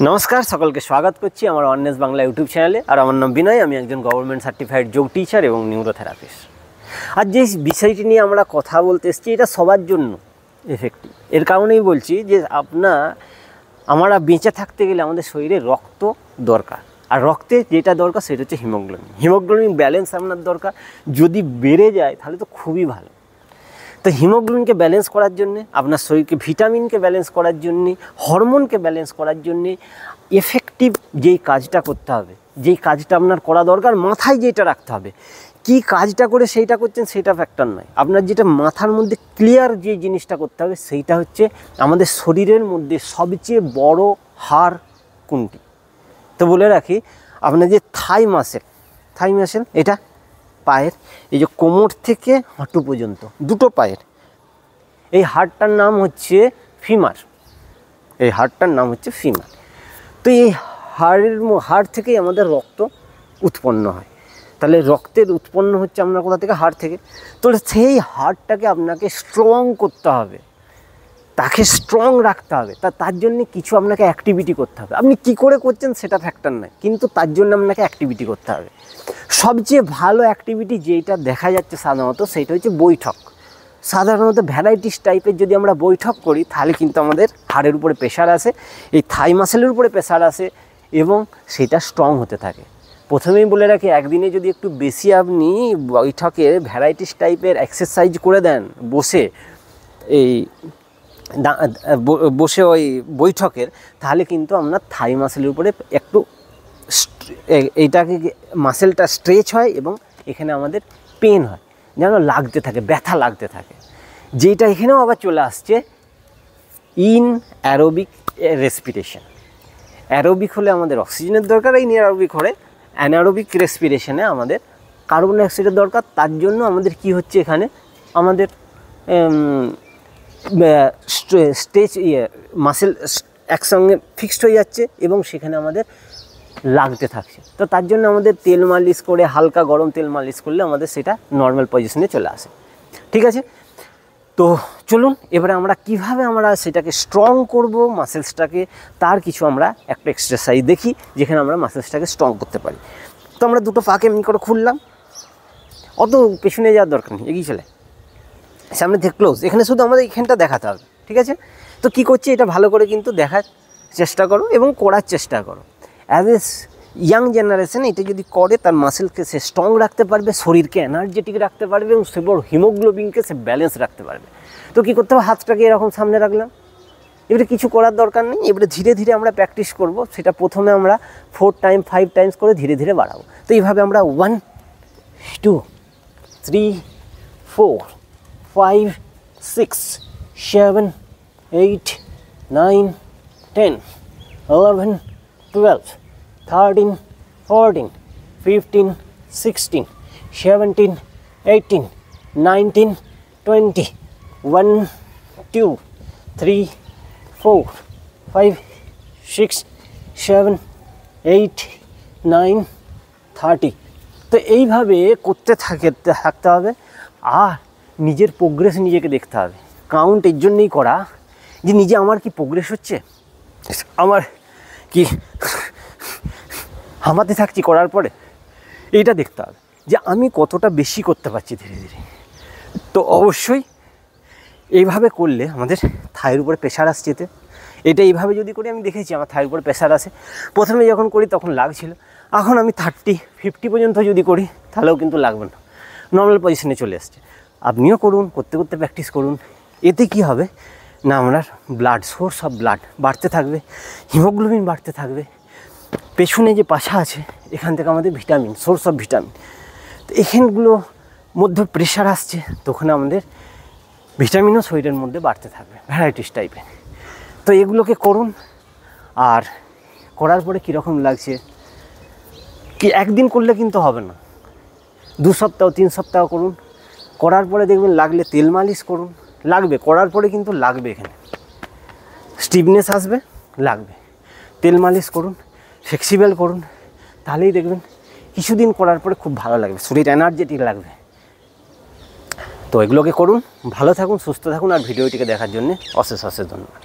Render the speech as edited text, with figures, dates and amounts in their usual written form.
नमस्कार सकल के स्वागत करছি আমার অন্নেস বাংলা ইউটিউব চ্যানেলে। আর আমার নাম বিনয়, আমি একজন গভর্নমেন্ট সার্টিফাইড যোগ টিচার এবং নিউরোথেরাপিস্ট। আর যে বিষয়টি নিয়ে আমরা কথা বলতে এসেছি এটা সবার জন্য এফেক্টিভ। এর কারণেই বলছি যে আমরা বেঁচে থাকতে গেলে আমাদের শরীরে রক্ত দরকার, আর রক্তে যেটা দরকার সেটা হচ্ছে হিমোগ্লোবিন ব্যালেন্স আপনার দরকার। যদি বেড়ে যায় তাহলে তো খুবই ভালো। তো হিমোগ্লোবিনকে ব্যালেন্স করার জন্যে, আপনার শরীরকে ভিটামিনকে ব্যালেন্স করার জন্যে, হরমোনকে ব্যালেন্স করার জন্যে এফেক্টিভ যেই কাজটা করতে হবে, যেই কাজটা আপনার করা দরকার, মাথায় যেটা রাখতে হবে। কি কাজটা করে সেইটা করছেন সেটা ফ্যাক্টর নয়, আপনার যেটা মাথার মধ্যে ক্লিয়ার যে জিনিসটা করতে হবে সেইটা হচ্ছে আমাদের শরীরের মধ্যে সবচেয়ে বড় হাড় কোনটি। তো বলে রাখি, আপনার যে থাই মাসেল এটা পায়ের এই যে কোমর থেকে হাঁটু পর্যন্ত দুটো পায়ের এই হাড়টার নাম হচ্ছে ফিমার। তো এই হাড় থেকেই আমাদের রক্ত উৎপন্ন হয়। তাহলে রক্তের উৎপন্ন হচ্ছে আমরা কোথা থেকে? হাড় থেকে। তাহলে সেই হাড়টাকে আপনাকে স্ট্রং করতে হবে, তাকে স্ট্রং রাখতে হবে। তার জন্য কিছু আপনাকে অ্যাক্টিভিটি করতে হবে। আপনি কি করে করছেন সেটা ফ্যাক্টর নয়, কিন্তু তার জন্য আপনাকে অ্যাক্টিভিটি করতে হবে। সবচেয়ে ভালো অ্যাক্টিভিটি যেটা দেখা যাচ্ছে সাধারণত সেটা হচ্ছে বৈঠক। সাধারণত ভ্যারাইটিস টাইপের যদি আমরা বৈঠক করি তাহলে কিন্তু আমাদের হাড়ের উপরে প্রেশার আসে, এই থাই মাসেলের উপরে প্রেশার আসে এবং সেটা স্ট্রং হতে থাকে। প্রথমেই বলে রাখি, একদিনে যদি একটু বেশি আপনি বৈঠকে ভ্যারাইটিস টাইপের এক্সারসাইজ করে দেন বসে ওই বৈঠকের, তাহলে কিন্তু আপনার থাই মাসেলের উপরে একটু এইটাকে মাসেলটা স্ট্রেচ হয় এবং এখানে আমাদের পেন হয়, যেন লাগতে থাকে, ব্যথা লাগতে থাকে। যেটা এখানেও আবার চলে আসছে ইন অ্যারোবিক রেসপিরেশন। অ্যারোবিক হলে আমাদের অক্সিজেনের দরকার, ইন অ্যারোবিক হলে অ্যানারোবিক রেসপিরেশনে আমাদের কার্বন ডাইঅক্সাইডের দরকার। তার জন্য আমাদের কি হচ্ছে, এখানে আমাদের মাসেল একসঙ্গে ফিক্সড হয়ে যাচ্ছে এবং সেখানে আমাদের লাগতে থাকছে। তো তার জন্য আমাদের তেল মালিশ করে, হালকা গরম তেল মালিশ করলে আমাদের সেটা নর্মাল পজিশনে চলে আসে। ঠিক আছে, তো চলুন এবারে আমরা কিভাবে আমরা সেটাকে স্ট্রং করব মাসেলসটাকে, তার কিছু আমরা একটা এক্সারসাইজ দেখি যেখানে আমরা মাসেলসটাকে স্ট্রং করতে পারি। তো আমরা দুটো পাকে এমনি করে খুললাম, অত পেছনে যাওয়ার দরকার নেই, এগিয়ে চলে সামনে থেকে ক্লোজ। এখানে শুধু আমাদের এখানটা দেখাতে হবে। ঠিক আছে, তো কী করছি এটা ভালো করে কিন্তু দেখার চেষ্টা করো এবং করার চেষ্টা করো। অ্যাজ এ ইয়াং জেনারেশন এটা যদি করে, তার মাসেলকে সে স্ট্রং রাখতে পারবে, শরীরকে এনার্জেটিক রাখতে পারবে এবং সে বড় হিমোগ্লোবিনকে সে ব্যালেন্স রাখতে পারবে। তো কী করতে হবে, হাতটাকে এরকম সামনে রাখলাম। এবারে কিছু করার দরকার নেই, এবারে ধীরে ধীরে আমরা প্র্যাকটিস করব। সেটা প্রথমে আমরা 4 টাইম 5 টাইমস করে ধীরে ধীরে বাড়াবো। তো এইভাবে আমরা 1 2 3 4 5 6 7 8 9 10 11 12 13 14 15 16 17 18 19 20 1 2 3 4 5 6 7 8 9 30। তো এইভাবে করতে থাকতে হবে। আর নিজের প্রোগ্রেস নিজেকে দেখতে হবে। কাউন্ট এর জন্যই করা যে নিজে আমার কি প্রোগ্রেস হচ্ছে, আমার কি হামাতে থাকছি করার পরে, এইটা দেখতে হবে যে আমি কতটা বেশি করতে পারছি ধীরে ধীরে। তো অবশ্যই এইভাবে করলে আমাদের থাইয়ের উপরে প্রেশার আসছে। এটা এইভাবে যদি করি, আমি দেখেছি আমার থাইয়ের উপরে প্রেশার আসে। প্রথমে যখন করি তখন লাগছিল, এখন আমি 30-50 পর্যন্ত যদি করি তাহলেও কিন্তু লাগবে না, নর্মাল পজিশনে চলে আসছে। আপনিও করুন, করতে করতে প্র্যাকটিস করুন। এতে কি হবে না, আপনার সোর্স অফ ব্লাড বাড়তে থাকবে, হিমোগ্লোবিন বাড়তে থাকবে। পেছনে যে পাশা আছে এখান থেকে আমাদের সোর্স অফ ভিটামিন, তো এখানগুলো মধ্যে প্রেশার আসছে, তখন আমাদের ভিটামিনও শরীরের মধ্যে বাড়তে থাকবে ভ্যারাইটিস টাইপের। তো এগুলোকে করুন। আর করার পরে কীরকম লাগছে, কি একদিন করলে কিন্তু হবে না, 2 সপ্তাহ 3 সপ্তাহ করুন। করার পরে দেখবেন লাগলে তেল মালিশ করুন, লাগবে, করার পরে কিন্তু লাগবে, এখানে স্টিফনেস আসবে, লাগবে। তেল মালিশ করুন, ফ্লেক্সিবল করুন, তাহলেই দেখবেন কিছুদিন করার পরে খুব ভালো লাগবে, শরীর এনার্জেটিক লাগবে। তো এগুলোকে করুন। ভালো থাকুন, সুস্থ থাকুন, আর ভিডিওটিকে দেখার জন্য অশেষ ধন্যবাদ।